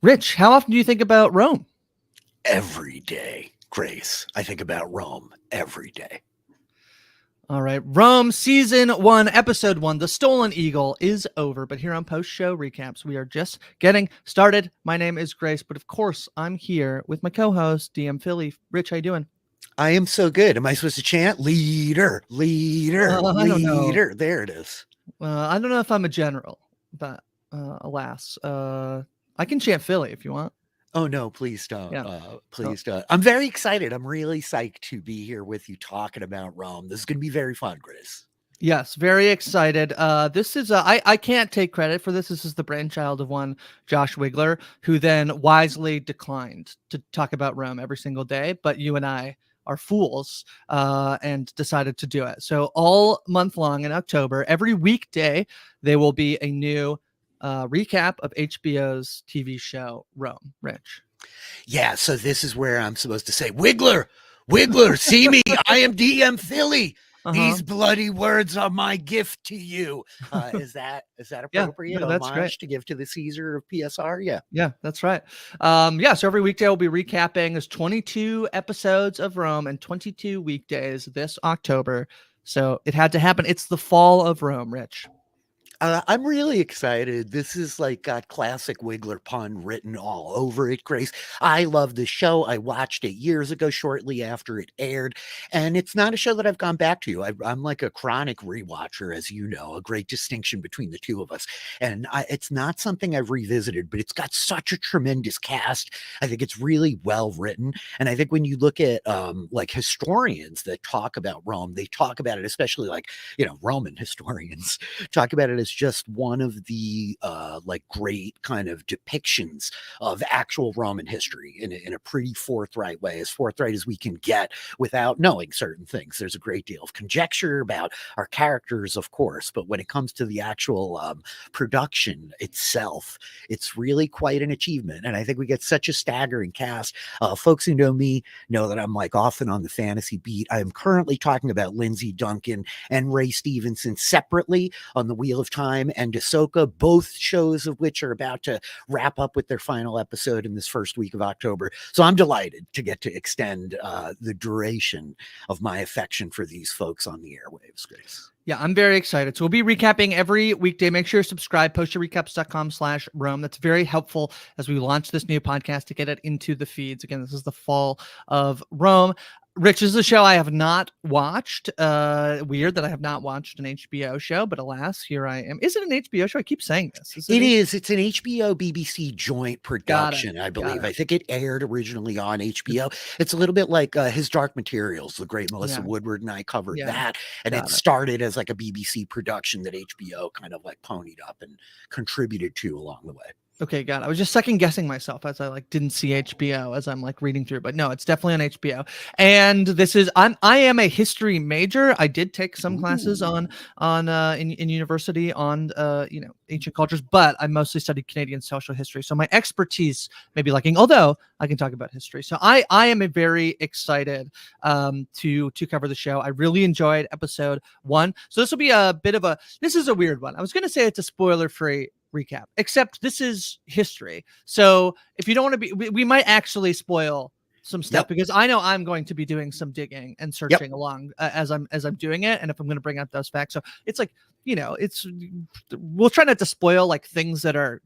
Rich, how often do you think about Rome? Every day, Grace. I think about Rome every day. All right, Rome season 1, episode 1, The Stolen Eagle is over, but here on post show recaps, we are just getting started. My name is Grace, but of course, I'm here with my co-host DM Philly. Rich, how you doing? I am so good. Am I supposed to chant leader, leader, I don't know. leader? There it is. I don't know if I'm a general, but alas, I can chant Philly if you want. Oh no, please don't. Yeah. So Please don't. I'm very excited. I'm really psyched to be here with you talking about Rome. This is going to be very fun, Grace. yes, very excited. This is I can't take credit for this. This is the brainchild of one Josh Wigler, who then wisely declined to talk about Rome every single day. But you and I are fools and decided to do it. So all month long in October, every weekday, there will be a new recap of HBO's TV show Rome. Rich. Yeah, so this is where I'm supposed to say, Wiggler, Wiggler, see me. I am DM Philly. Uh-huh. These bloody words are my gift to you. Is that Yeah, appropriate no, that's great. homage to give to the Caesar of PSR? Yeah. Yeah, that's right. So every weekday we'll be recapping. There's 22 episodes of Rome and 22 weekdays this October. So it had to happen. It's the fall of Rome, Rich. I'm really excited. This is like got classic Wiggler pun written all over it, Grace. I love the show. I watched it years ago, shortly after it aired, and it's not a show that I've gone back to. I'm like a chronic rewatcher, as you know, a great distinction between the two of us. And it's not something I've revisited, but it's got such a tremendous cast. I think it's really well written, and I think when you look at like historians that talk about Rome, they talk about it, especially like Roman historians talk about it as just one of the like great kind of depictions of actual Roman history in a pretty forthright way, as forthright as we can get without knowing certain things. There's a great deal of conjecture about our characters, of course, but when it comes to the actual production itself, it's really quite an achievement. And I think we get such a staggering cast. Folks who know me know that I'm like often on the fantasy beat. I am currently talking about Lindsay Duncan and Ray Stevenson separately on the Wheel of Time and Ahsoka, both shows of which are about to wrap up with their final episode in this first week of October. So I'm delighted to get to extend the duration of my affection for these folks on the airwaves, Grace. Yeah, I'm very excited. So we'll be recapping every weekday. Make sure you subscribe, postyourrecaps.com/Rome. That's very helpful as we launch this new podcast to get it into the feeds. Again, this is the fall of Rome. Rich, is a show I have not watched. Weird that I have not watched an HBO show, but alas, here I am. Is it an HBO show? I keep saying this. It is. It's an HBO BBC joint production, I believe. Got it. I think it aired originally on HBO. It's a little bit like His Dark Materials. The great Melissa Yeah. Woodward and I covered Yeah. that. And it started as like a BBC production that HBO kind of like ponied up and contributed to along the way. Okay, got it. I was just second guessing myself as I like didn't see HBO as I'm like reading through, but no, it's definitely on HBO. And this is I am a history major. I did take some classes on in university on ancient cultures, but I mostly studied Canadian social history. So my expertise may be lacking, although I can talk about history. So I am a very excited to cover the show. I really enjoyed episode 1. So this will be a bit of this is a weird one. I was going to say it's a spoiler-free recap, except this is history. So if you don't want to be, we might actually spoil some stuff because I know I'm going to be doing some digging and searching along as I'm doing it. And if I'm going to bring up those facts, so it's like, we'll try not to spoil like things that are,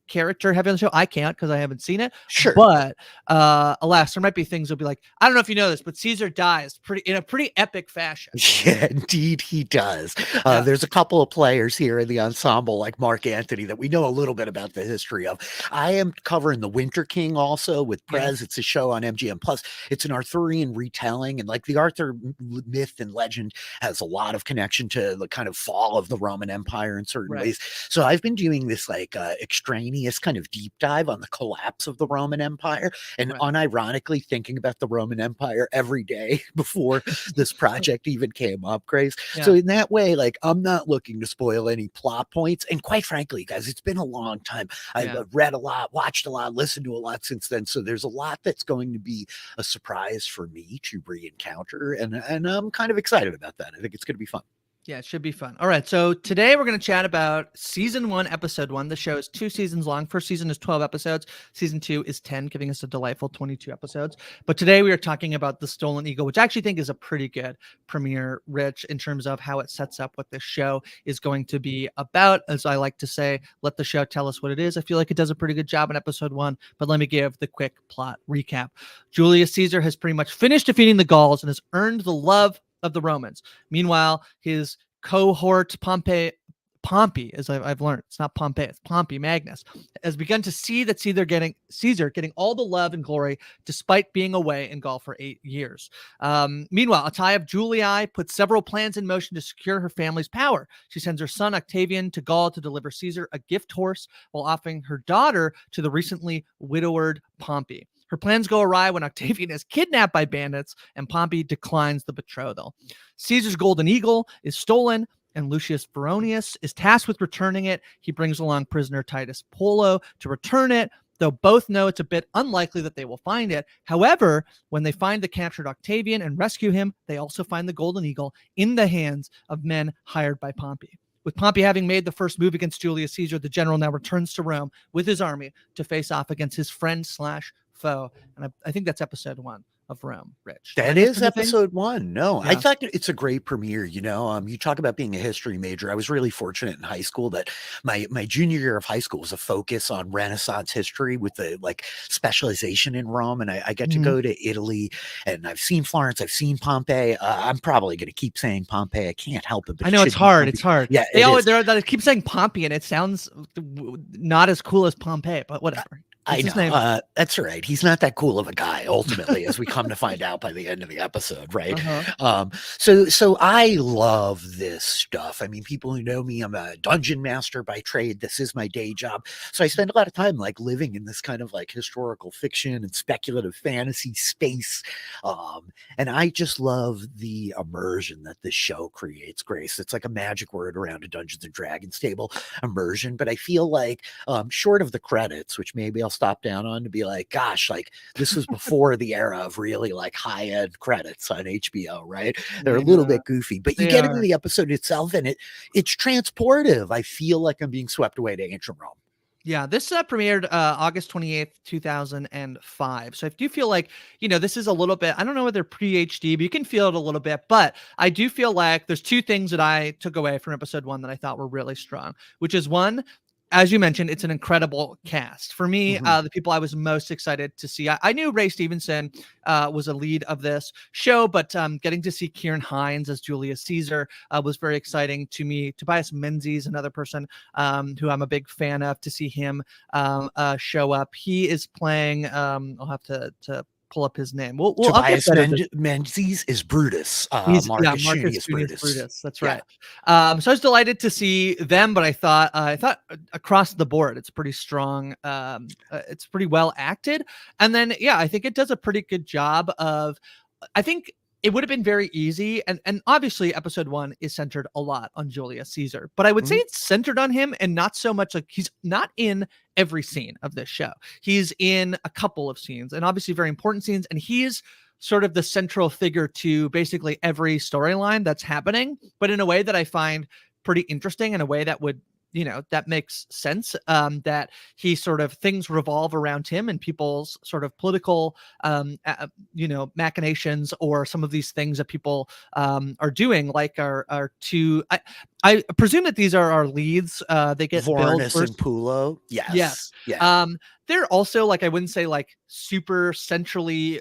character heavy on the show. I can't because I haven't seen it. Sure. But alas, there might be things that'll be like, I don't know if you know this, but Caesar dies in a pretty epic fashion. Yeah, indeed he does. There's a couple of players here in the ensemble like Mark Anthony that we know a little bit about the history of. I am covering The Winter King also with Prez. It's a show on MGM Plus. It's an Arthurian retelling, and like the Arthur myth and legend has a lot of connection to the kind of fall of the Roman Empire in certain ways. So I've been doing this like extraneous kind of deep dive on the collapse of the Roman Empire and unironically thinking about the Roman Empire every day before this project even came up, Grace. So in that way, like I'm not looking to spoil any plot points. And quite frankly, guys, it's been a long time. I've read a lot, watched a lot, listened to a lot since then. So there's a lot that's going to be a surprise for me to re-encounter. And I'm kind of excited about that. I think it's going to be fun. Yeah, it should be fun. All right, so today we're going to chat about season 1, episode 1. The show is 2 seasons long. First season is 12 episodes. Season 2 is 10, giving us a delightful 22 episodes. But today we are talking about The Stolen Eagle, which I actually think is a pretty good premiere, Rich, in terms of how it sets up what this show is going to be about. As I like to say, let the show tell us what it is. I feel like it does a pretty good job in episode 1, but let me give the quick plot recap. Julius Caesar has pretty much finished defeating the Gauls and has earned the love of the Romans. Meanwhile, his cohort Pompey, as I've learned, it's not Pompey, it's Pompey Magnus, has begun to see that Caesar getting all the love and glory despite being away in Gaul for 8 years. Meanwhile, Atia of Julii puts several plans in motion to secure her family's power. She sends her son Octavian to Gaul to deliver Caesar a gift horse while offering her daughter to the recently widowed Pompey. Her plans go awry when Octavian is kidnapped by bandits and Pompey declines the betrothal. Caesar's golden eagle is stolen, and Lucius Baronius is tasked with returning it. He brings along prisoner Titus Polo to return it, though both know it's a bit unlikely that they will find it. However, when they find the captured Octavian and rescue him, they also find the golden eagle in the hands of men hired by Pompey. With Pompey having made the first move against Julius Caesar, the general now returns to Rome with his army to face off against his friend/foe. And I think that's episode 1 of Rome, Rich. That is episode 1. No, yeah. I thought it's a great premiere. You talk about being a history major. I was really fortunate in high school that my junior year of high school was a focus on Renaissance history with the specialization in Rome. And I get to go to Italy, and I've seen Florence. I've seen Pompeii. I'm probably going to keep saying Pompeii. I can't help it. But I know it's hard. It's hard. Yeah, they keep saying Pompey, and it sounds not as cool as Pompeii, but whatever. I know. That's right. He's not that cool of a guy, ultimately, as we come to find out by the end of the episode, right? So I love this stuff. I mean, people who know me, I'm a dungeon master by trade. This is my day job. So I spend a lot of time living in this kind of historical fiction and speculative fantasy space. And I just love the immersion that this show creates, Grace. It's like a magic word around a Dungeons and Dragons table, immersion. But I feel short of the credits, which maybe I'll stop down on to be gosh, this was before the era of really high-end credits on HBO, right? They're a little bit goofy, but you get into the episode itself and it's transportive. I feel like I'm being swept away to ancient Rome. Yeah, this premiered August 28th, 2005. So I do feel this is a little bit, I don't know whether pre-HD, but you can feel it a little bit. But I do feel like there's 2 things that I took away from episode 1 that I thought were really strong, which is one, as you mentioned, it's an incredible cast. For me, the people I was most excited to see, I knew Ray Stevenson was a lead of this show, but getting to see Kieran Hines as Julius Caesar was very exciting to me. Tobias Menzies, another person who I'm a big fan of, to see him show up. He is playing, I'll have to pull up his name. Tobias Menzies is Brutus. Marcus Junius Brutus. That's right. So I was delighted to see them, but I thought across the board, it's pretty strong. It's pretty well acted. And then, I think it does a pretty good job of, I think it would have been very easy. And obviously episode 1 is centered a lot on Julius Caesar, but I would say it's centered on him and not so much he's not in every scene of this show. He's in a couple of scenes and obviously very important scenes. And he's sort of the central figure to basically every storyline that's happening, but in a way that I find pretty interesting, in a way that would, that makes sense, that he sort of things revolve around him and people's sort of political, machinations, or some of these things that people are doing, are two. I presume that these are our leads. They get Vorenus and Pulo. Yes. Yeah. They're also I wouldn't say super centrally,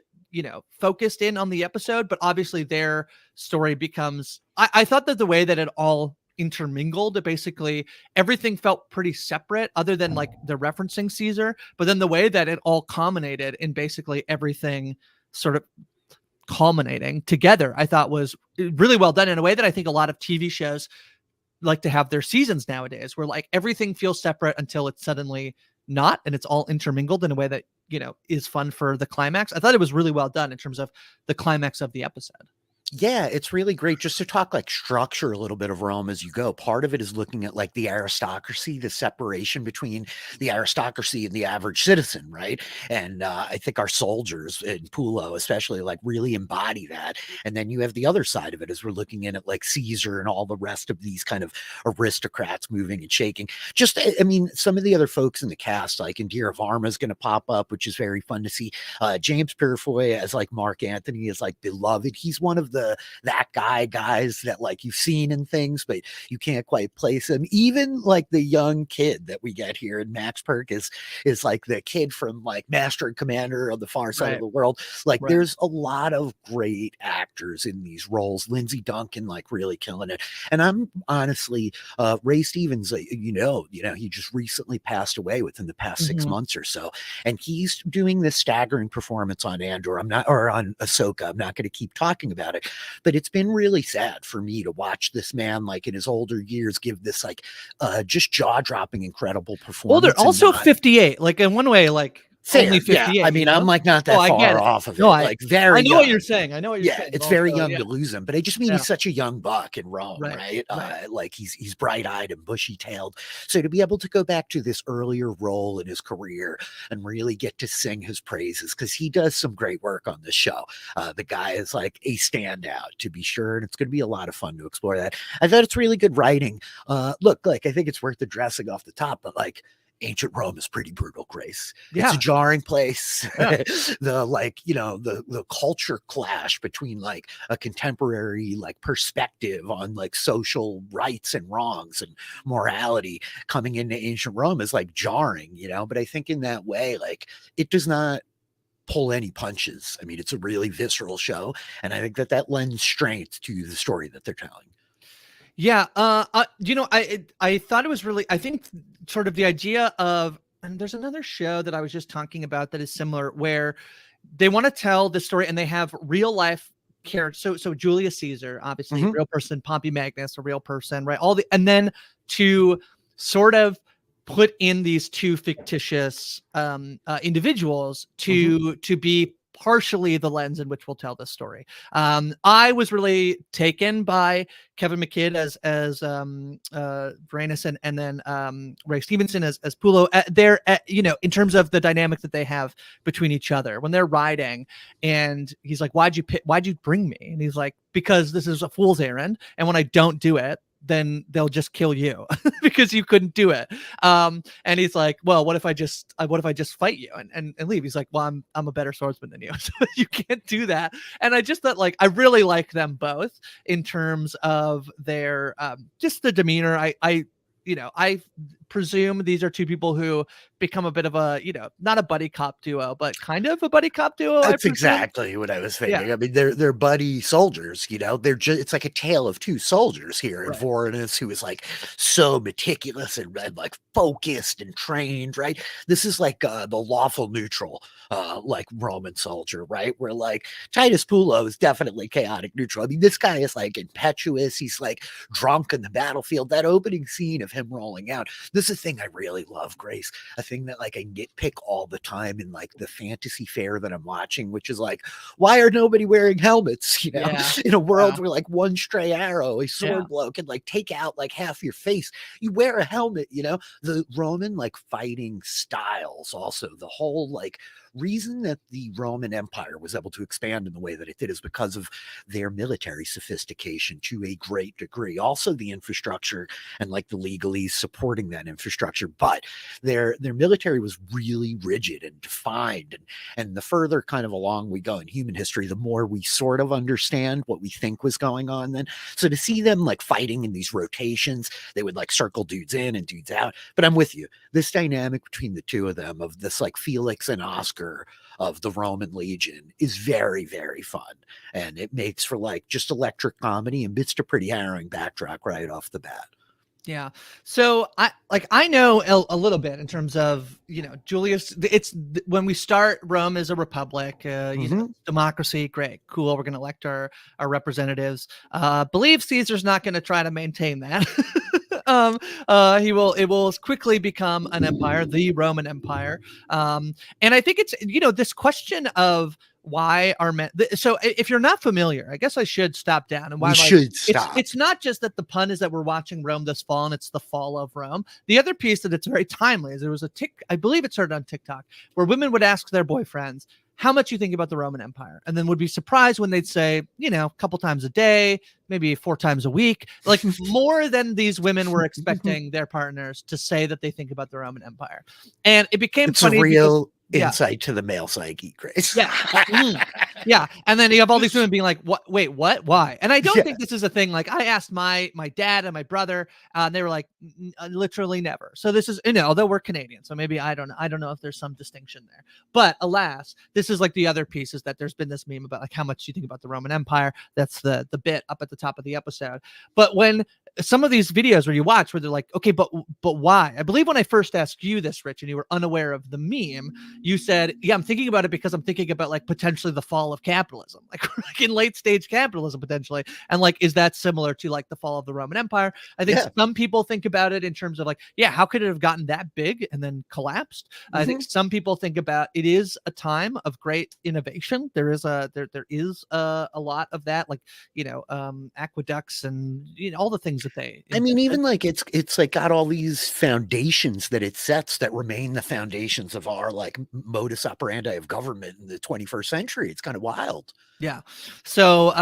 focused in on the episode, but obviously their story becomes, I thought that the way that it all intermingled, basically everything felt pretty separate other than the referencing Caesar, but then the way that it all culminated in basically everything sort of culminating together, I thought was really well done, in a way that I think a lot of TV shows like to have their seasons nowadays, where everything feels separate until it's suddenly not, and it's all intermingled in a way that is fun for the climax. I thought it was really well done in terms of the climax of the episode. Yeah, it's really great just to talk like structure a little bit of Rome as you go. Part of it is looking at like the aristocracy, the separation between the aristocracy and the average citizen, right? And I think our soldiers in Pulo, especially, like really embody that. And then you have the other side of it as we're looking in at like Caesar and all the rest of these kind of aristocrats moving and shaking. Just, I mean, some of the other folks in the cast, like Indira Varma is going to pop up, which is very fun to see. James Purefoy as like Mark Antony is like beloved. He's one of the that guys that like you've seen in things, but you can't quite place him. Even like the young kid that we get here in Max Perk is like the kid from like Master and Commander on the Far Side of the World. Like Right. there's a lot of great actors in these roles. Lindsay Duncan like really killing it. And I'm honestly Ray Stevens, he just recently passed away within the past 6 months or so, and he's doing this staggering performance on Andor. Or on Ahsoka. I'm not going to keep talking about it, but it's been really sad for me to watch this man, like in his older years, give this like just jaw-dropping, incredible performance. Well, they're also 58. Like in one way, like fair, only 58. yeah. I mean, I'm like not that I get far it. off of No, it. Like very I know young. what you're saying. I know what you're saying. It's but very also, young to lose him, but I just mean he's such a young buck in Rome, right? Like he's bright-eyed and bushy-tailed. So to be able to go back to this earlier role in his career and really get to sing his praises, because he does some great work on this show. The guy is like a standout, to be sure, and it's going to be a lot of fun to explore that. I thought it's really good writing. Look, like I think it's worth addressing off the top, but like ancient Rome is pretty brutal, Grace. It's a jarring place. Yeah. The culture clash between like a contemporary like perspective on like social rights and wrongs and morality coming into ancient Rome is like jarring, but I think in that way, like it does not pull any punches. I mean, it's a really visceral show, and I think that lends strength to the story that they're telling. Yeah. I thought it was really, I think sort of the idea of, and there's another show that I was just talking about that is similar, where they want to tell the story and they have real life characters. So Julius Caesar, obviously a real person, Pompey Magnus, a real person, right? And then to sort of put in these two fictitious individuals to be partially the lens in which we'll tell this story. I was really taken by Kevin McKidd as Varanus and then Ray Stevenson as Pulo. In terms of the dynamic that they have between each other when they're riding, and he's like, "Why'd you bring me?" And he's like, "Because this is a fool's errand, and when I don't do it, then they'll just kill you because you couldn't do it." And he's like, "Well, what if I just fight you and leave?" He's like, "Well, I'm a better swordsman than you, so you can't do that." And I just thought, like, I really like them both in terms of their just the demeanor. I presume these are two people who become a bit of a, not a buddy cop duo, but kind of a buddy cop duo. That's exactly what I was thinking. Yeah. I mean, they're buddy soldiers, they're just, it's like a tale of two soldiers here. And Vorenus, who is like so meticulous and like focused and trained, right? This is like the lawful neutral, like Roman soldier, right? Where like Titus Pulo is definitely chaotic neutral. I mean, this guy is like impetuous. He's like drunk in the battlefield. That opening scene of him rolling out. This is a thing I really love, Grace. A thing that like I nitpick all the time in like the fantasy fair that I'm watching, which is like, why are nobody wearing helmets? In a world where like one stray arrow, a sword blow can like take out like half your face. You wear a helmet, the Roman like fighting styles, also the whole like reason that the Roman Empire was able to expand in the way that it did is because of their military sophistication to a great degree. Also, the infrastructure and like the legalese supporting that infrastructure, but their military was really rigid and defined. And the further kind of along we go in human history, the more we sort of understand what we think was going on then. So to see them like fighting in these rotations, they would like circle dudes in and dudes out. But I'm with you. This dynamic between the two of them, of this like Felix and Oscar of the Roman Legion, is very, very fun. And it makes for like just electric comedy and bits to pretty harrowing backdrop right off the bat. Yeah. So I know a little bit in terms of, Julius, it's when we start, Rome is a republic, democracy. Great. Cool. We're going to elect our representatives. Believe Caesar's not going to try to maintain that. It will quickly become an empire, the Roman Empire. And I think it's, this question of why are men. So if you're not familiar, I guess I should stop down and why We like should stop. it's not just that the pun is that we're watching Rome This Fall and it's the fall of Rome. The other piece that it's very timely is there was I believe it started on TikTok where women would ask their boyfriends how much you think about the Roman Empire, and then would be surprised when they'd say, you know, a couple times a day, maybe 4 times a week, like more than these women were expecting their partners to say that they think about the Roman Empire. And it became It's funny a real because, insight to the male psyche, Grace. yeah. Yeah. And then you have all these women being like, what, wait, what, why? And I don't Yeah. think this is a thing. Like I asked my dad and my brother, and they were like, literally never. So this is, you know, although we're Canadian, so maybe I don't know if there's some distinction there, but alas, this is like the other piece is that there's been this meme about like how much you think about the Roman Empire. That's the bit up at the top of the episode. But when some of these videos where you watch where they're like, okay, but why? I believe when I first asked you this, Rich, and you were unaware of the meme, you said, yeah, I'm thinking about it because I'm thinking about like potentially the fall of capitalism, like in late stage capitalism potentially. And like, is that similar to like the fall of the Roman Empire? I think some people think about it in terms of like, yeah, how could it have gotten that big and then collapsed? I think some people think about it is a time of great innovation. There is a lot of that, like, you know, aqueducts and, you know, all the things that they I mean, even like it's like got all these foundations that it sets that remain the foundations of our like modus operandi of government in the 21st century. It's kind of wild. Yeah. So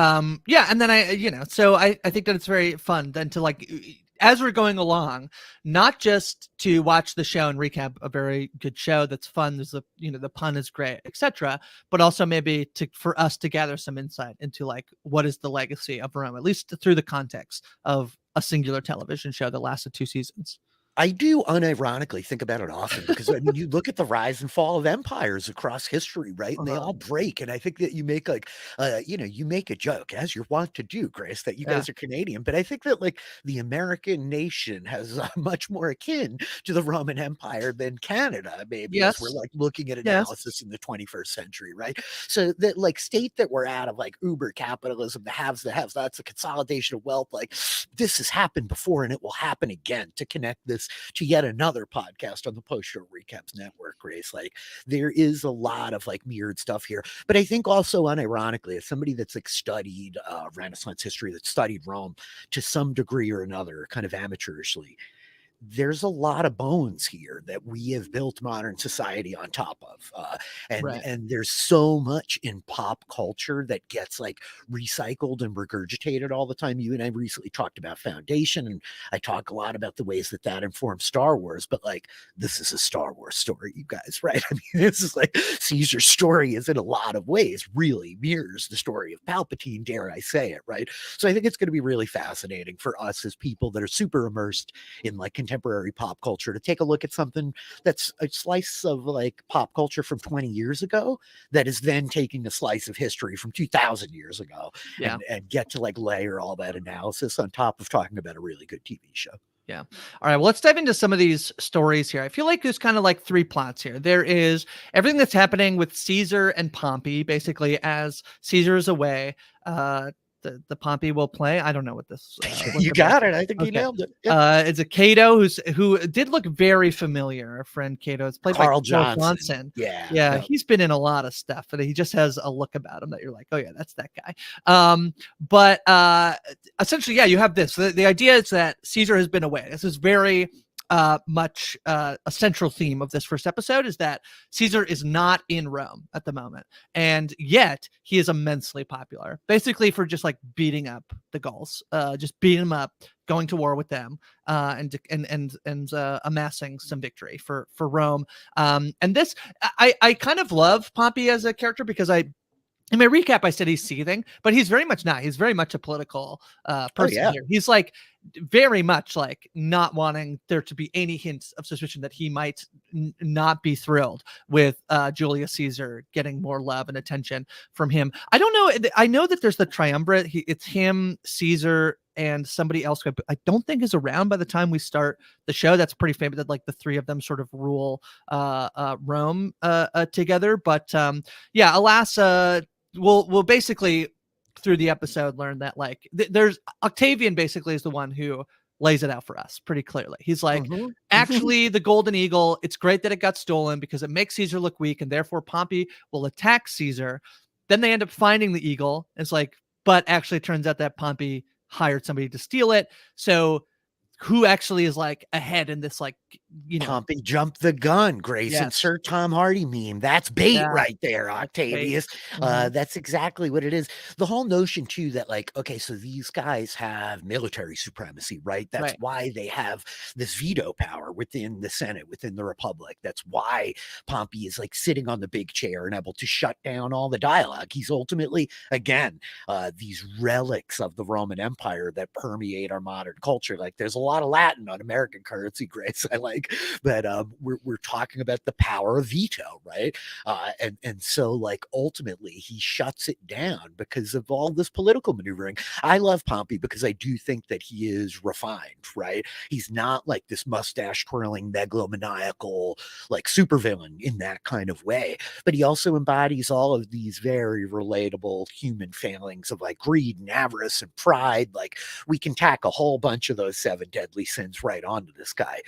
yeah, and then I think that it's very fun then to like as we're going along, not just to watch the show and recap a very good show that's fun, there's the pun is great, etc., but also maybe for us to gather some insight into like what is the legacy of Rome, at least through the context of a singular television show that lasted 2 seasons. I do unironically think about it often because I mean, you look at the rise and fall of empires across history, right? And they all break. And I think that you make like, you make a joke as you're wont to do, Grace, that you guys are Canadian. But I think that like the American nation has much more akin to the Roman Empire than Canada, maybe, as we're like looking at analysis in the 21st century, right? So that like state that we're out of like uber capitalism, the haves, that's a consolidation of wealth. Like this has happened before and it will happen again. To connect this to yet another podcast on the Post Show Recaps Network, Grace. Like there is a lot of like mirrored stuff here, but I think also unironically, as somebody that's like studied Renaissance history, that studied Rome to some degree or another, kind of amateurishly, there's a lot of bones here that we have built modern society on top of. And there's so much in pop culture that gets like recycled and regurgitated all the time. You and I recently talked about Foundation, and I talk a lot about the ways that informs Star Wars, but like, this is a Star Wars story, you guys, right? I mean, this is like Caesar's story is in a lot of ways really mirrors the story of Palpatine, dare I say it, right? So I think it's going to be really fascinating for us as people that are super immersed in like contemporary pop culture to take a look at something that's a slice of like pop culture from 20 years ago that is then taking a slice of history from 2000 years ago and get to like layer all that analysis on top of talking about a really good TV show. Yeah. All right. Well, let's dive into some of these stories here. I feel like there's kind of like 3 plots here. There is everything that's happening with Caesar and Pompey, basically as Caesar is away. The Pompey will play. I don't know what this. You got it. I think you nailed it. It's a Cato who did look very familiar. Our friend Cato. It's played Carl by Johnson. Yeah. He's been in a lot of stuff, and he just has a look about him that you're like, oh yeah, that's that guy. But essentially, yeah, you have this. The idea is that Caesar has been away. This is very much a central theme of this first episode is that Caesar is not in Rome at the moment, and yet he is immensely popular, basically for just like beating up the Gauls, just beating them up, going to war with them, and amassing some victory for Rome. And this, I kind of love Pompey as a character because in my recap, I said he's seething, but he's very much not. He's very much a political person here. He's like very much like not wanting there to be any hints of suspicion that he might not be thrilled with Julius Caesar getting more love and attention from him. I don't know. I know that there's the triumvirate. It's him, Caesar, and somebody else who I don't think is around by the time we start the show. That's pretty famous that like the 3 of them sort of rule Rome together. But yeah, alas, we'll basically through the episode learn that like there's Octavian basically is the one who lays it out for us pretty clearly. He's like, actually, the Golden Eagle, it's great that it got stolen because it makes Caesar look weak, and therefore Pompey will attack Caesar. then they end up finding the eagle. It's like, but actually it turns out that Pompey hired somebody to steal it. So who actually is like ahead in this, like, Pompey jumped the gun, Grace. yes, Insert Tom Hardy meme. That's bait yeah, right there, that's bait. Octavius. Mhm. That's exactly what it is. The whole notion, too, that, like, okay, so these guys have military supremacy, right? That's Right. why they have this veto power within the Senate, within the Republic. That's why Pompey is like sitting on the big chair and able to shut down all the dialogue. He's ultimately, again, these relics of the Roman Empire that permeate our modern culture. Like, there's a lot of Latin on American currency, Grace. I like but we're talking about the power of veto, right? And so like ultimately he shuts it down because of all this political maneuvering. I love Pompey because I do think that he is refined, right? He's not like this mustache twirling megalomaniacal like supervillain in that kind of way, but he also embodies all of these very relatable human failings of like greed and avarice and pride. Like we can tack a whole bunch of those seven deadly sins right onto this guy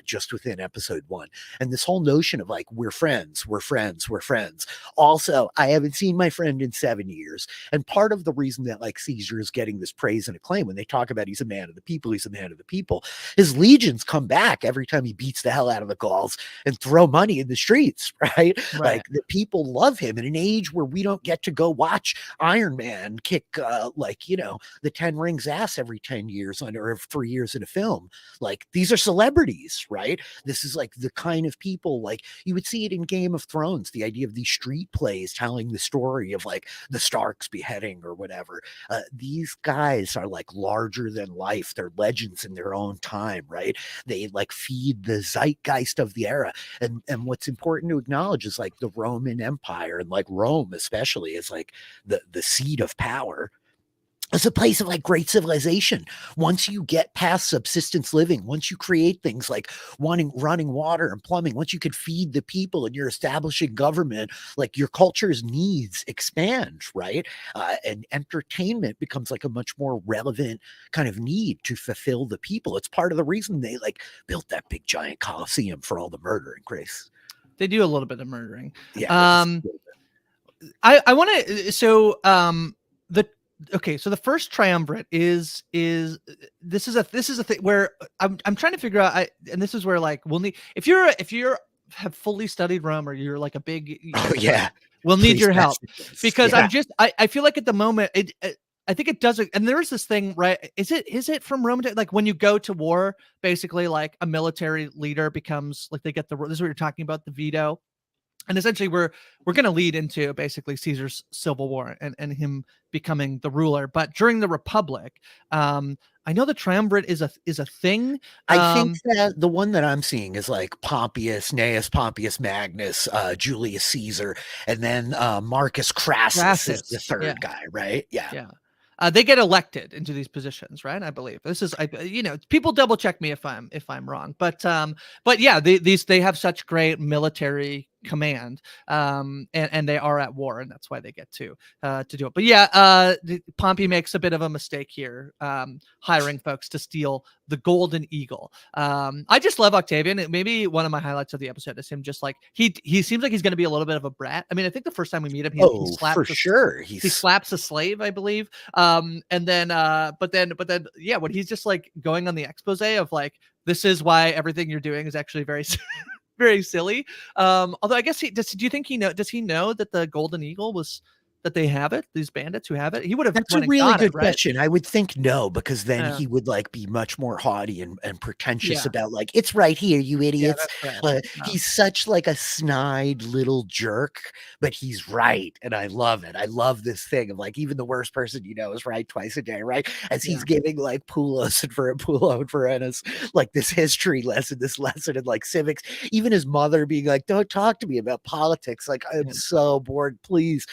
just within episode one. And this whole notion of like, we're friends, we're friends, we're friends. Also, I haven't seen my friend in 7 years. And part of the reason that like Caesar is getting this praise and acclaim when they talk about he's a man of the people, he's a man of the people, his legions come back every time he beats the hell out of the Gauls and throw money in the streets, right? Right. Like the people love him in an age where we don't get to go watch Iron Man kick like, you know, the 10 rings ass every 10 years or 3 years in a film. Like these are celebrities, right? This is like the kind of people like you would see it in Game of Thrones, the idea of these street plays telling the story of like the Starks beheading or whatever. These guys are like larger than life. They're legends in their own time, right? They like feed the zeitgeist of the era. And what's important to acknowledge is like the Roman Empire and like Rome especially is like the seat of power. It's a place of like great civilization. Once you get past subsistence living, once you create things like wanting running water and plumbing, once you could feed the people and you're establishing government, like your culture's needs expand, right? And entertainment becomes like a much more relevant kind of need to fulfill the people. It's part of the reason they like built that big giant coliseum for all the murdering, Grace. They do a little bit of murdering. Yeah, just Um, I want to. So the okay. So the first triumvirate is this is a thing where I'm trying to figure out. And this is where like we'll need if you're have fully studied Rome or you're like a big oh yeah. we'll need Please your help message us. because Yeah. I feel like at the moment I think it does. And there's this thing, right? Is it from Rome to like when you go to war, basically like a military leader becomes like they get this is what you're talking about, the veto. And essentially we're going to lead into basically Caesar's civil war and him becoming the ruler. But during the Republic, I know the triumvirate is a thing. I think that the one that I'm seeing is like Pompeius, Gnaeus Pompeius Magnus, Julius Caesar, and then Marcus Crassus is the Crassus, yeah, third guy, right? Yeah. yeah. They get elected into these positions, right? I believe this is, people double check me if I'm wrong, but yeah, they have such great military command, and they are at war, and that's why they get to do it. But yeah, Pompey makes a bit of a mistake here, hiring folks to steal the golden eagle. I just love Octavian. Maybe one of my highlights of the episode is him just like he seems like he's going to be a little bit of a brat. I mean, I think the first time we meet him, he Oh, for sure. he He's slaps a slave, I believe. And then but then yeah, when he's just like going on the expose of like this is why everything you're doing is actually very very silly. Although I guess do you think does he know that the golden eagle was that they have it, these bandits who have it? He would have That's a went and really got it, good right? question. I would think no, because then Yeah, he would like be much more haughty and pretentious yeah, about like, it's right here, you yeah, idiots. that's fair. No, He's such like a snide little jerk, but he's right. And I love it. I love this thing of like, even the worst person you know is right twice a day, right? As he's yeah, giving like Pulos and Pulo and Varenus like this history lesson, this lesson in like civics. Even his mother being like, don't talk to me about politics. Like, I'm yeah, so bored, please.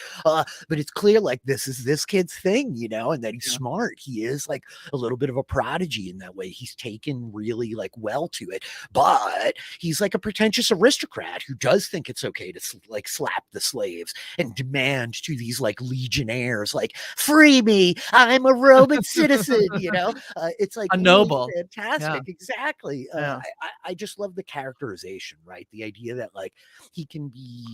But it's clear like this is this kid's thing, you know, and that he's yeah. smart. He is like a little bit of a prodigy in that way. He's taken really like well to it, but he's like a pretentious aristocrat who does think it's okay to like slap the slaves and demand to these like legionnaires, like, free me, I'm a Roman citizen, you know. It's like A really noble. Yeah, fantastic. Exactly. yeah, I just love the characterization, right? The idea that like he can be,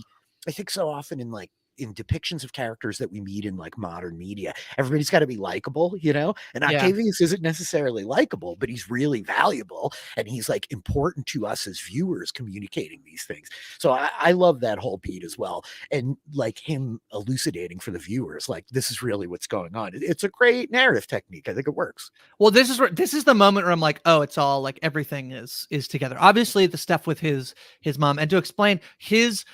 I think so often in like in depictions of characters that we meet in like modern media, everybody's got to be likable, you know? And Yeah. Octavius isn't necessarily likable, but he's really valuable and he's like important to us as viewers communicating these things. So I love that whole beat as well. And like him elucidating for the viewers, like this is really what's going on. It's a great narrative technique. I think it works. Well, this is the moment where I'm like, oh, it's all like everything is together. Obviously, the stuff with his mom, and to explain, his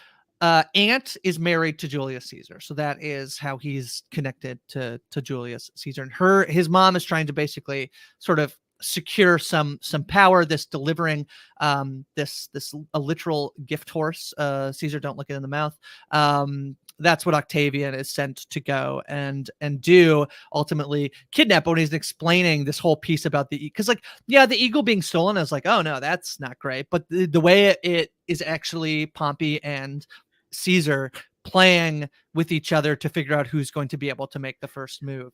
aunt is married to Julius Caesar, so that is how he's connected to Julius Caesar. And his mom is trying to basically sort of secure some power. This delivering this a literal gift horse. Caesar, don't look it in the mouth. That's what Octavian is sent to go and do, ultimately kidnap. When he's explaining this whole piece about because like, yeah, the eagle being stolen, I was like, oh no, that's not great. But the way it is actually Pompey and Caesar playing with each other to figure out who's going to be able to make the first move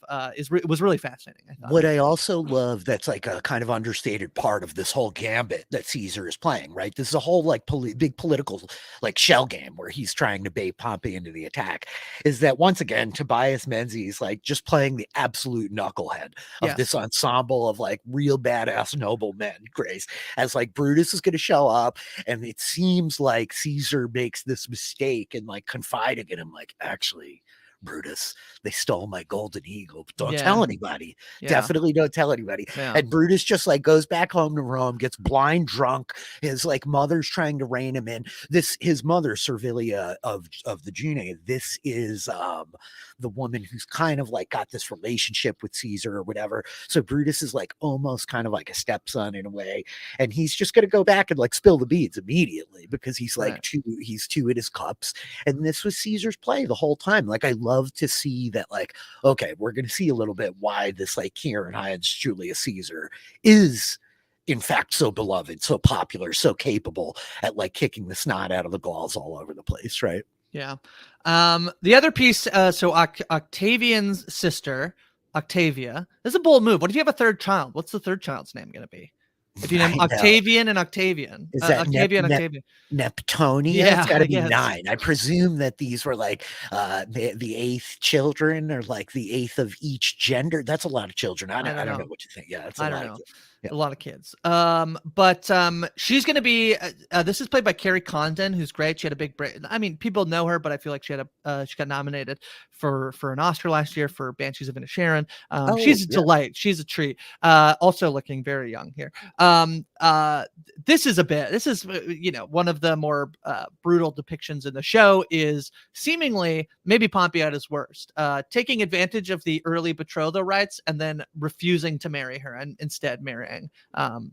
was really fascinating, I thought. What I also love that's like a kind of understated part of this whole gambit that Caesar is playing, right? This is a whole like big political like shell game where he's trying to bait Pompey into the attack. Is that once again Tobias Menzies like just playing the absolute knucklehead of this ensemble of like real badass noblemen, Grace, as like Brutus is going to show up, and it seems like Caesar makes this mistake and like confiding in him, like, actually, Brutus, they stole my golden eagle, but don't tell anybody. Definitely don't tell anybody. And Brutus just like goes back home to Rome, gets blind drunk. His like mother's trying to rein him in. His mother, Servilia of the June, this is the woman who's kind of like got this relationship with Caesar or whatever. So Brutus is like almost kind of like a stepson in a way, and he's just gonna go back and like spill the beads immediately because he's like he's two in his cups. And this was Caesar's play the whole time. Like I love to see that, like, okay, we're gonna see a little bit why this like Kieran Hines Julius Caesar is in fact so beloved, so popular, so capable at like kicking the snot out of the Gauls all over the place, right? Yeah. The other piece, so Octavian's sister, Octavia, this is a bold move. What if you have a third child? What's the third child's name going to be? If you name Octavian and Octavian. Is that Octavian and Octavian? Neptunia? Yeah, it's got to be 9. I presume that these were like the 8th children, or like the 8th of each gender. That's a lot of children. I don't know what you think. Yeah, it's a lot of kids. Yeah. A lot of kids. But she's going to be. This is played by Carrie Condon, who's great. She had a big break. I mean, people know her, but I feel like she got nominated for an Oscar last year for Banshees of Inisherin. She's a delight. She's a treat. Also looking very young here. This is one of the more brutal depictions in the show. Is seemingly maybe Pompey at his worst, taking advantage of the early betrothal rights and then refusing to marry her and instead marrying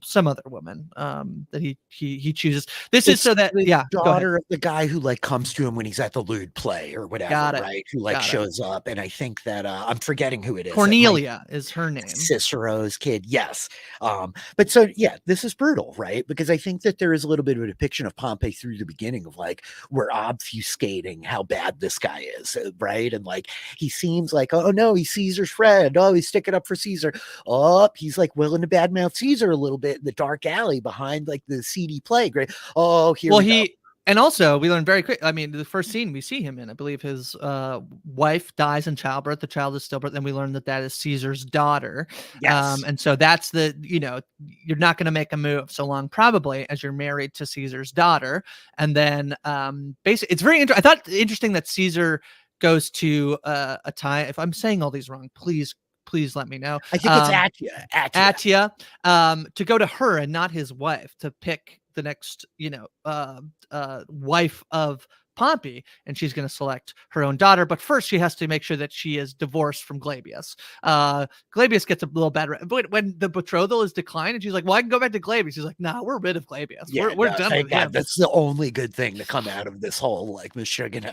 some other woman that he chooses. This is so that the daughter of the guy who like comes to him when he's at the lewd play or whatever, right? Who like shows up, and I think that I'm forgetting who it is. Cornelia is her name. Cicero's kid, yes. But so yeah, this is brutal, right? Because I think that there is a little bit of a depiction of Pompey through the beginning of like we're obfuscating how bad this guy is, right? And like he seems like, oh no, he's Caesar's friend. Oh, he's sticking up for Caesar. Oh, he's like willing to badmouth Caesar a little bit in the dark alley behind like the seedy plague, right? Oh, here we go. And also, we learn very quick. I mean, the first scene we see him in, I believe his wife dies in childbirth. The child is stillbirth. And we learn that is Caesar's daughter. Yes. And so that's you're not going to make a move so long, probably, as you're married to Caesar's daughter. And then basically, it's very interesting. I thought interesting that Caesar goes to a time. If I'm saying all these wrong, please let me know. I think it's Atia, to go to her and not his wife, to pick the next, wife of Pompey, and she's going to select her own daughter. But first, she has to make sure that she is divorced from Glabius. Glabius gets a little bad, but when the betrothal is declined, and she's like, "Well, I can go back to Glabius." She's like, "Nah, we're rid of Glabius. Yeah, we're done with him." That's the only good thing to come out of this whole like Michigan.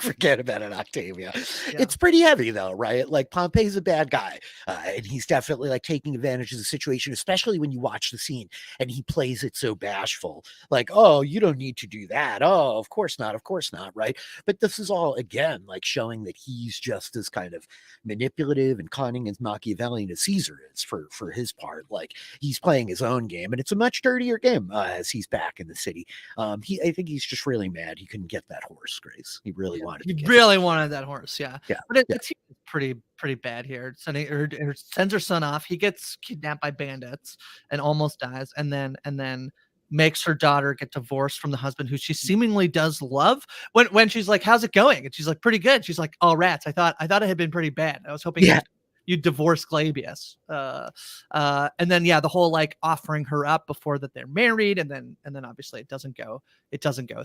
Forget about it, Octavia. Yeah. It's pretty heavy though, right? Like Pompey's a bad guy, and he's definitely like taking advantage of the situation, especially when you watch the scene and he plays it so bashful, like, "Oh, you don't need to do that. Oh, of course not, of course not, right? But this is all again like showing that he's just as kind of manipulative and cunning as Machiavellian as Caesar is for his part. Like he's playing his own game, and it's a much dirtier game as he's back in the city. I think he's just really mad he couldn't get that horse, Grace. He really wanted to He get it. really wanted that horse, yeah. Yeah, But yeah, it's pretty bad here. Sends her son off. He gets kidnapped by bandits and almost dies, and then makes her daughter get divorced from the husband who she seemingly does love. When she's like, "How's it going?" and she's like, "Pretty good." She's like, "Oh rats! I thought it had been pretty bad. I was hoping yeah. you'd divorce Glabius." And then the whole like offering her up before that they're married, and then obviously it doesn't go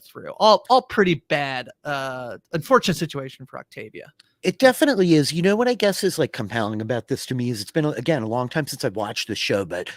through. All pretty bad, unfortunate situation for Octavia. It definitely is. You know what I guess is like compelling about this to me is it's been again a long time since I've watched the show, but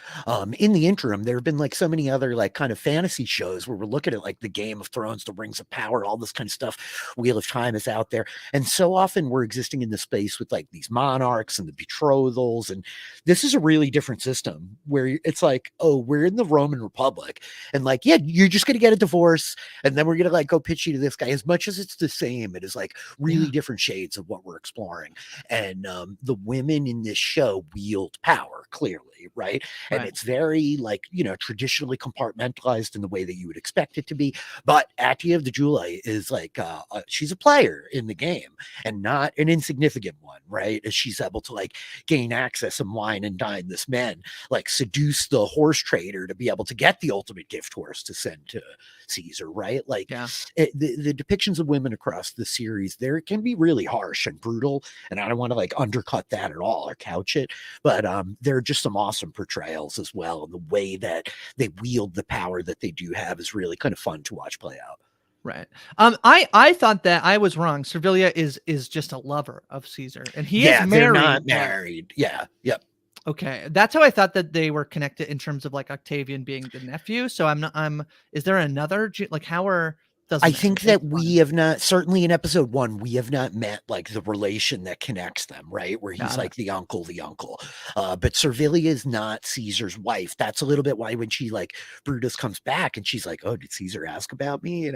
in the interim, there have been like so many other like kind of fantasy shows where we're looking at like the Game of Thrones, the Rings of Power, all this kind of stuff. Wheel of Time is out there, and so often we're existing in the space with like these monarchs and the betrothals, and this is a really different system where it's like, oh, we're in the Roman Republic, and like, yeah, you're just gonna get a divorce, and then we're gonna like go pitch you to this guy. As much as it's the same, it is like really different shades of what we're exploring. And the women in this show wield power clearly, right? And it's very like, traditionally compartmentalized in the way that you would expect it to be. But Atia of the Julai is like, she's a player in the game and not an insignificant one, right? As she's able to like gain access and wine and dine this man, like seduce the horse trader to be able to get the ultimate gift horse to send to Caesar, right? Like the depictions of women across the series, there can be really harsh and brutal, and I don't want to like undercut that at all or couch it, but there are just some awesome portrayals as well, and the way that they wield the power that they do have is really kind of fun to watch play out. Right. I thought that I was wrong. Servilia is just a lover of Caesar, and he is married. They're not married. Yeah. Yep. Okay, that's how I thought that they were connected in terms of like Octavian being the nephew. So is there another like how are? I think that we have not, certainly in episode 1, we have not met like the relation that connects them, right? Where he's like the uncle. But Servilia is not Caesar's wife. That's a little bit why when she like Brutus comes back and she's like, "Oh, did Caesar ask about me?"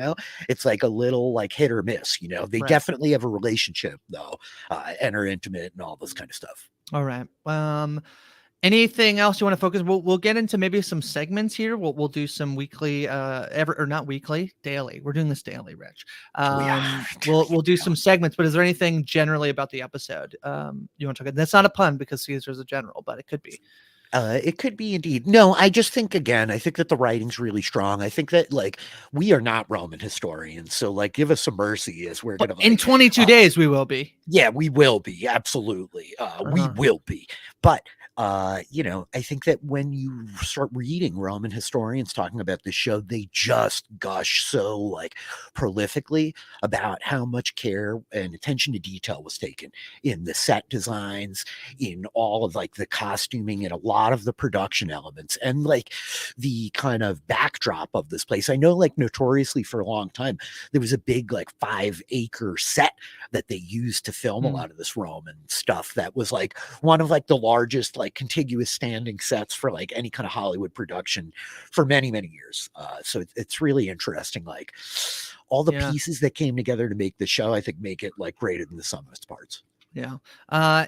It's like a little like hit or miss. They definitely have a relationship though, and are intimate and all this kind of stuff. All right. Anything else you want to focus? We'll get into maybe some segments here. We'll do some weekly, not weekly, daily. We're doing this daily, Rich. We'll do some segments. But is there anything generally about the episode you want to talk about? That's not a pun because Caesar's a general, but it could be. It could be indeed. No, I just think I think that the writing's really strong. I think that like we are not Roman historians, so like give us some mercy as we're gonna like, in 22 days we will be. Yeah, we will be, absolutely. We will be. But I think that when you start reading Roman historians talking about this show, they just gush so like prolifically about how much care and attention to detail was taken in the set designs, in all of like the costuming and a lot of the production elements and like the kind of backdrop of this place. I know like notoriously for a long time, there was a big like 5-acre set that they used to film a lot of this Roman stuff that was like one of like the largest like contiguous standing sets for like any kind of Hollywood production for many, many years. So it's really interesting. Like all the pieces that came together to make the show, I think make it like greater than the sum of its parts. Yeah.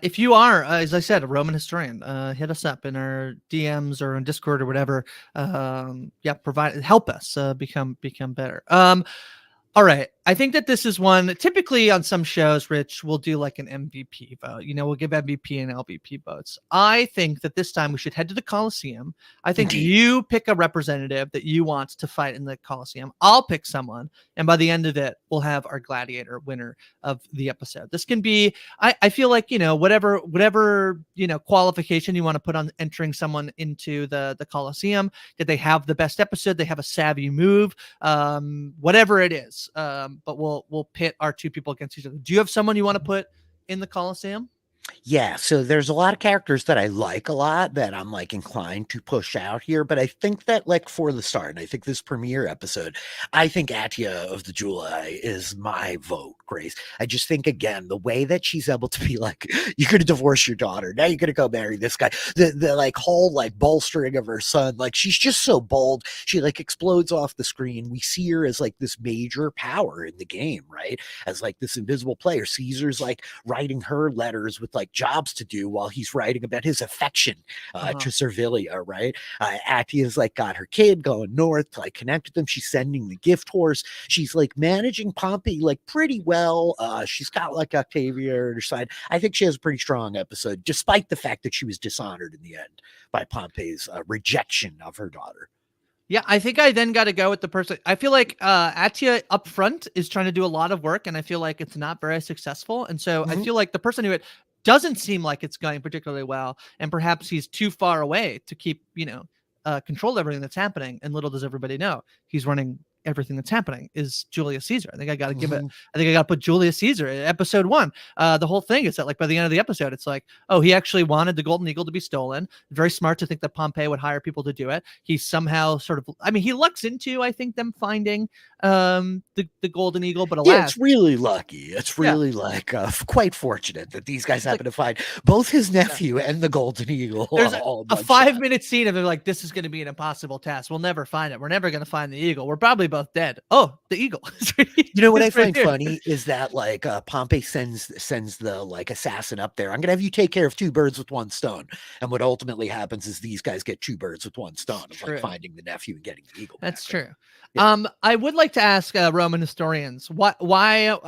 If you are, as I said, a Roman historian, hit us up in our DMs or on Discord or whatever. Help us become better. All right. I think that this is one typically on some shows, Rich, we'll do like an MVP vote. We'll give MVP and LVP votes. I think that this time we should head to the Coliseum. I think you pick a representative that you want to fight in the Coliseum. I'll pick someone. And by the end of it, we'll have our gladiator winner of the episode. This can be, I feel like, whatever, qualification you want to put on entering someone into the Coliseum. Did they have the best episode? They have a savvy move, whatever it is. But we'll pit our two people against each other. Do you have someone you want to put in the Coliseum? Yeah, so there's a lot of characters that I like a lot that I'm like inclined to push out here, but I think that like for the start, and I think this premiere episode, I think Atia of the Julai is my vote, Grace. I just think again, the way that she's able to be like, you're gonna divorce your daughter, now you're gonna go marry this guy. The like whole like bolstering of her son, like she's just so bold. She like explodes off the screen. We see her as like this major power in the game, right? As like this invisible player. Caesar's like writing her letters with like jobs to do while he's writing about his affection to Servilia, right? Atia's like got her kid going north to like connect with them. She's sending the gift horse. She's like managing Pompey like pretty well. She's got like Octavia on her side. I think she has a pretty strong episode, despite the fact that she was dishonored in the end by Pompey's rejection of her daughter. Yeah, I think I then got to go with the person. I feel like Atia up front is trying to do a lot of work, and I feel like it's not very successful. And so I feel like the person who it doesn't seem like it's going particularly well, and perhaps he's too far away to keep, control everything that's happening. And little does everybody know, he's running everything that's happening is Julius Caesar. I think I got to give it. I think I got to put Julius Caesar in episode 1. The whole thing is that like by the end of the episode, it's like, oh, he actually wanted the golden eagle to be stolen. Very smart to think that Pompey would hire people to do it. He somehow sort of, I mean, he lucks into, I think, them finding the golden eagle, but alas, yeah, it's really lucky. It's really like quite fortunate that these guys happen to find both his nephew and the golden eagle. There's a 5-minute scene of they're like, this is going to be an impossible task. We'll never find it. We're never going to find the eagle. We're probably both dead. Oh, the eagle. You know what I find funny is that like Pompey sends the like assassin up there. I'm gonna have you take care of 2 birds with 1 stone. And what ultimately happens is these guys get 2 birds with 1 stone of like finding the nephew and getting the eagle. That's true. Yeah. I would like to ask Roman historians why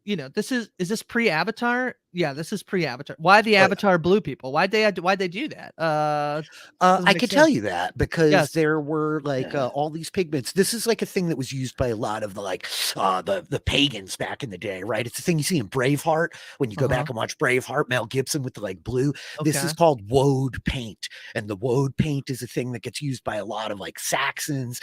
this is this pre-Avatar? Yeah, this is pre-Avatar. Why the Avatar blue people? Why'd they do that? I could tell you that because there were like all these pigments. This is like a thing that was used by a lot of the like the pagans back in the day, right? It's the thing you see in Braveheart when you go back and watch Braveheart, Mel Gibson with the like blue. This is called woad paint, and the woad paint is a thing that gets used by a lot of like Saxons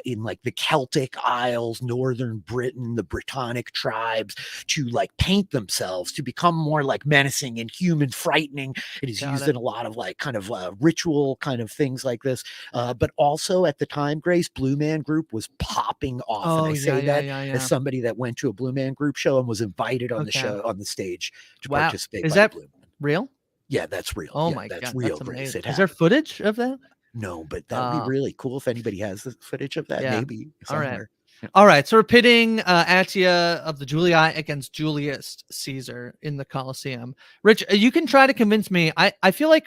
in like the Celtic Isles, northern Britain, the Brittonic tribes to like paint themselves to become more like menacing and human, frightening. It is used in a lot of like kind of ritual kind of things like this. But also at the time, Grace, Blue Man Group was popping off. And I say that as somebody that went to a Blue Man Group show and was invited on the show on the stage to participate. Is that real? Yeah, that's real. Oh my God, that's real. That's Grace. is there footage of that? No, but that would be really cool if anybody has the footage of that. Maybe somewhere. All right, so we're pitting Atia of the Julii against Julius Caesar in the Colosseum. Rich, you can try to convince me. I feel like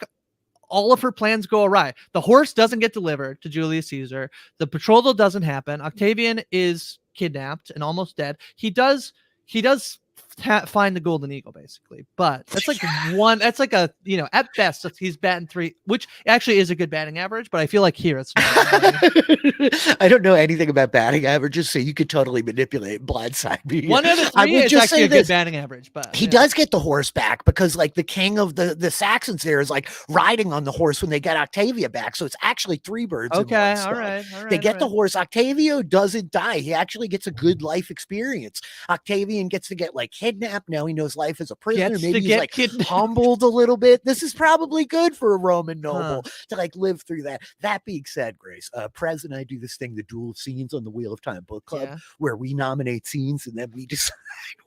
all of her plans go awry. The horse doesn't get delivered to Julius Caesar. The betrothal doesn't happen. Octavian is kidnapped and almost dead. He does find the golden eagle basically, but that's like that's like a, at best he's batting 3, which actually is a good batting average, but I feel like here it's not. I don't know anything about batting averages, so you could totally manipulate blindside me. 1 out of 3 is actually a good batting average, but he does get the horse back because like the king of the Saxons there is like riding on the horse when they get Octavia back, so it's actually 3 birds. Okay, all right. They get the horse. Octavio doesn't die. He actually gets a good life experience. Octavian gets to get like kidnapped. Now he knows life as a prisoner. Maybe he's like humbled a little bit. This is probably good for a Roman noble to like live through that. That being said, Grace, Prez and I do this thing, the Duel of Scenes on the Wheel of Time book club, where we nominate scenes and then we decide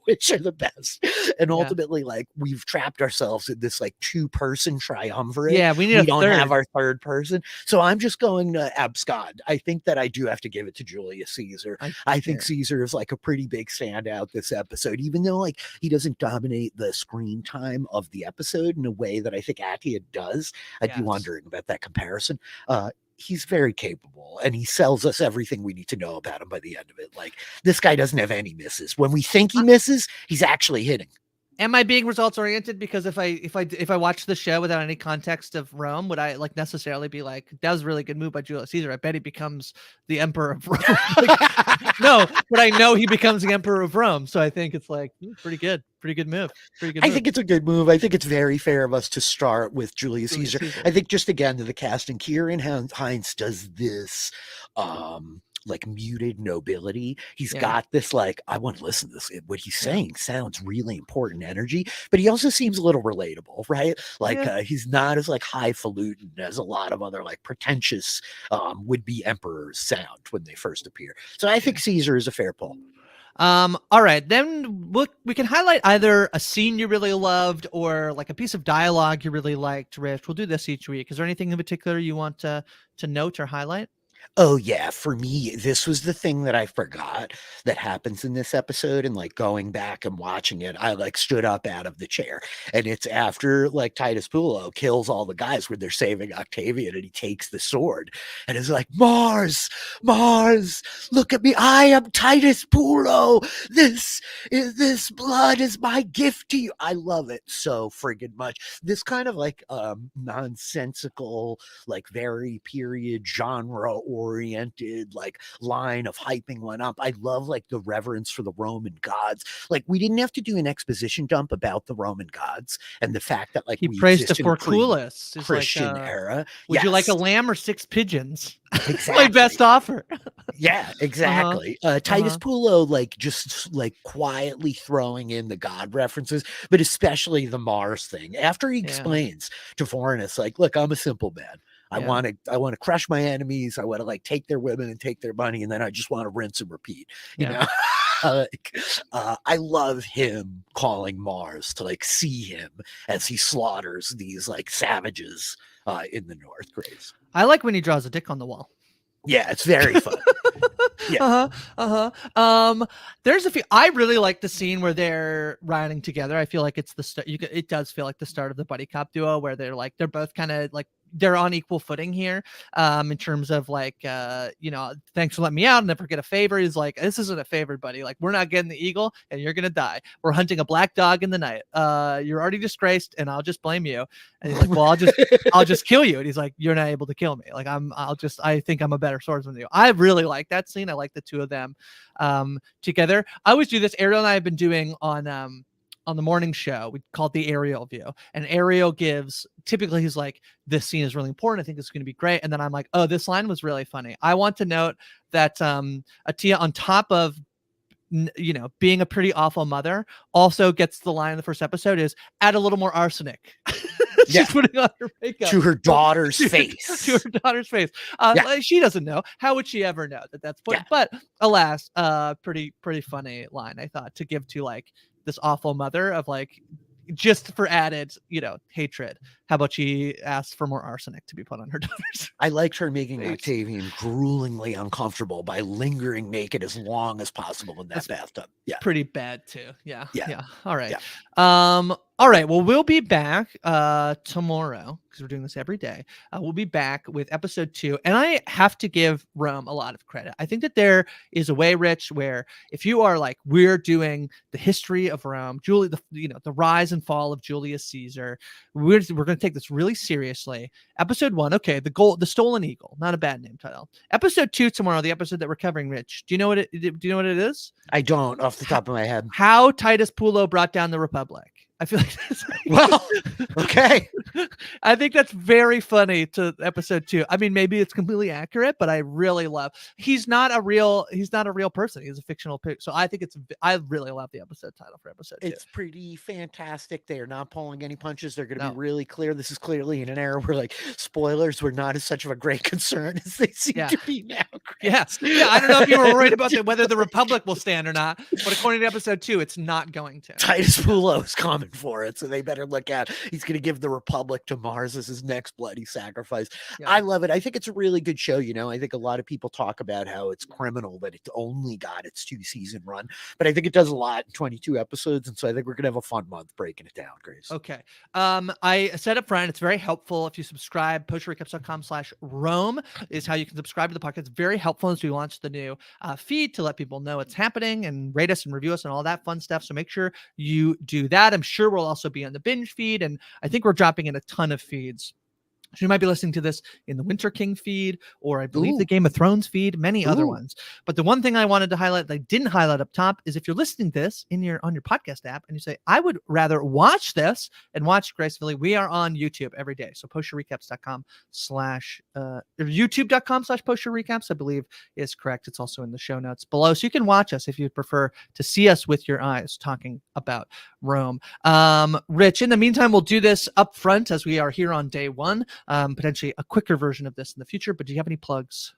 which are the best. And ultimately, like we've trapped ourselves in this like 2-person triumvirate. Yeah, we don't have our 3rd person. So I'm just going to abscond. I think that I do have to give it to Julius Caesar. I think Caesar is like a pretty big standout this episode, even though like he doesn't dominate the screen time of the episode in a way that I think Atia does. I'd be wondering about that comparison. He's very capable and he sells us everything we need to know about him by the end of it. Like this guy doesn't have any misses. When we think he misses, he's actually hitting. Am I being results oriented? Because if I watch the show without any context of Rome, would I like necessarily be like, that was a really good move by Julius Caesar? I bet he becomes the emperor of Rome. No, but I know he becomes the emperor of Rome. So I think it's like pretty good move. I think it's a good move. I think it's very fair of us to start with Julius Caesar. I think just again to the casting, Kieran Hines does this like muted nobility. He's Yeah. got this like, I want to listen to this. What he's saying sounds really important energy, but he also seems a little relatable, right? Like Yeah. he's not as like highfalutin as a lot of other like pretentious would-be emperors sound when they first appear. So I think Caesar is a fair pull. All right, then we can highlight either a scene you really loved or like a piece of dialogue you really liked, Rich. We'll do this each week. Is there anything in particular you want to note or highlight? Oh yeah, for me, this was the thing that I forgot that happens in this episode, and like going back and watching it, I like stood up out of the chair. And it's after like Titus Pulo kills all the guys when they're saving Octavian, and he takes the sword and is like, Mars, Mars, look at me, I am Titus Pulo. This blood is my gift to you. I love it so friggin' much. This kind of like nonsensical, like very period genre oriented like line of hyping one up. I love like the reverence for the Roman gods. Like we didn't have to do an exposition dump about the Roman gods and the fact that like He we praised exist in a Coolest. Christian era. Would you like a Yes, lamb or 6 pigeons? My exactly. best offer. Yeah, exactly. Titus Pulo, like just like quietly throwing in the god references, but especially the Mars thing. After he explains to Foreigners, like, look, I'm a simple man. I want to crush my enemies. I want to like take their women and take their money, and then I just want to rinse and repeat. You know, I love him calling Mars to like see him as he slaughters these like savages in the North. Grace. I like when he draws a dick on the wall. Yeah, it's very fun. Yeah. There's a few. I really like the scene where they're riding together. I feel like it's the start. It does feel like the start of the buddy cop duo, where they're both kind of like they're on equal footing here. In terms of like, thanks for letting me out and never get a favor. He's like, this isn't a favor, buddy. Like, we're not getting the eagle, and you're gonna die. We're hunting a black dog in the night. You're already disgraced, and I'll just blame you. And he's like, well, I'll just kill you. And he's like, you're not able to kill me. Like, I think I'm a better swordsman than you. I really like that scene. I like the two of them together. I always do this. Ariel and I have been doing on the morning show. We call it the Ariel view. And Ariel typically he's like, this scene is really important. I think it's going to be great. And then I'm like, oh, this line was really funny. I want to note that Atia, on top of being a pretty awful mother, also gets the line in the first episode is add a little more arsenic. She's putting on her makeup to her daughter's face. To her daughter's face. Like, she doesn't know. How would she ever know that's put? Yeah. But alas, pretty funny line, I thought, to give to like this awful mother of like, just for added, hatred. How about she asked for more arsenic to be put on her daughters? I liked her making Octavian gruelingly uncomfortable by lingering naked as long as possible in that bathtub. Yeah. Pretty bad too. Yeah. All right. Yeah. All right. Well, we'll be back tomorrow because we're doing this every day. We'll be back with episode 2. And I have to give Rome a lot of credit. I think that there is a way, Rich, where if you are like, we're doing the history of Rome, the rise and fall of Julius Caesar, we're going to take this really seriously. Episode 1, okay, the Stolen Eagle, not a bad name title. Episode 2 tomorrow, the episode that we're covering, Rich. Do you know what it is? I don't, off the top of my head. How Titus Pulo brought down the Republic. I feel like that's well, okay. I think that's very funny to episode 2. I mean, maybe it's completely accurate, but I really love. He's not a real person. He's a fictional pig. So I think I really love the episode title for episode 2. It's pretty fantastic. They are not pulling any punches. They're going to be really clear. This is clearly in an era where like spoilers were not as such of a great concern as they seem to be now. Yeah. I don't know if you were worried about whether the Republic will stand or not, but according to episode 2, it's not going to. Titus Pulo is coming for it, so they better look out. He's going to give the Republic to Mars as his next bloody sacrifice. I love it. I think it's a really good show. I think a lot of people talk about how it's criminal that it only got its 2-season run, but I think it does a lot in 22 episodes, and so I think we're going to have a fun month breaking it down, Grace. Okay. I said up front, it's very helpful if you subscribe. postrecaps.com/Rome is how you can subscribe to the podcast. It's very helpful as we launch the new feed to let people know what's happening and rate us and review us and all that fun stuff. So make sure you do that. I'm sure we'll also be on the binge feed, and I think we're dropping in a ton of feeds So you might be listening to this in the Winter King feed, or I believe the Ooh, Game of Thrones feed, many other ooh. ones. But the one thing I wanted to highlight that I didn't highlight up top is if you're listening to this on your podcast app and you say, I would rather watch this and watch Grace Philly, we are on YouTube every day. So postyourrecaps.com slash youtube.com/ postyourrecaps, I believe is correct. It's also in the show notes below. So you can watch us if you prefer to see us with your eyes talking about Rome. Rich, in the meantime, we'll do this up front as we are here on day one. Potentially a quicker version of this in the future. But do you have any plugs?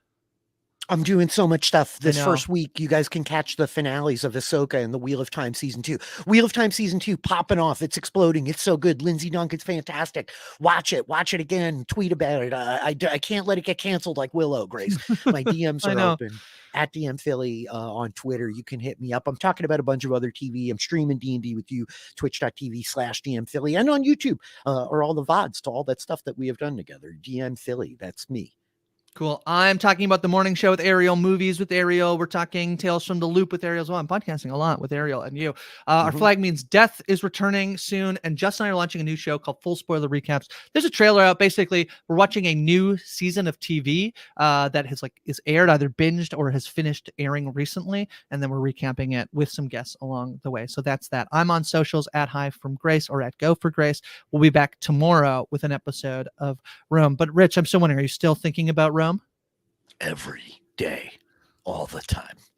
I'm doing so much stuff I this know. first week. You guys can catch the finales of Ahsoka and the Wheel of Time season 2. Wheel of Time season 2 popping off. It's exploding. It's so good. Lindsay Duncan's fantastic. Watch it. Watch it again. Tweet about it. I can't let it get canceled like Willow, Grace. My DMs I are know. open at DM Philly on Twitter. You can hit me up. I'm talking about a bunch of other TV. I'm streaming D&D with you, twitch.tv/DM Philly, and on YouTube or all the VODs to all that stuff that we have done together. DM Philly. That's me. Cool. I'm talking about the morning show with Ariel, movies with Ariel. We're talking Tales from the Loop with Ariel as well. I'm podcasting a lot with Ariel and you. Our flag means death is returning soon. And Justin and I are launching a new show called Full Spoiler Recaps. There's a trailer out. Basically, we're watching a new season of TV that is aired, either binged or has finished airing recently. And then we're recapping it with some guests along the way. So that's that. I'm on socials at Hi From Grace or at Go For Grace. We'll be back tomorrow with an episode of Rome. But Rich, I'm still wondering, are you still thinking about Rome? Every day, all the time.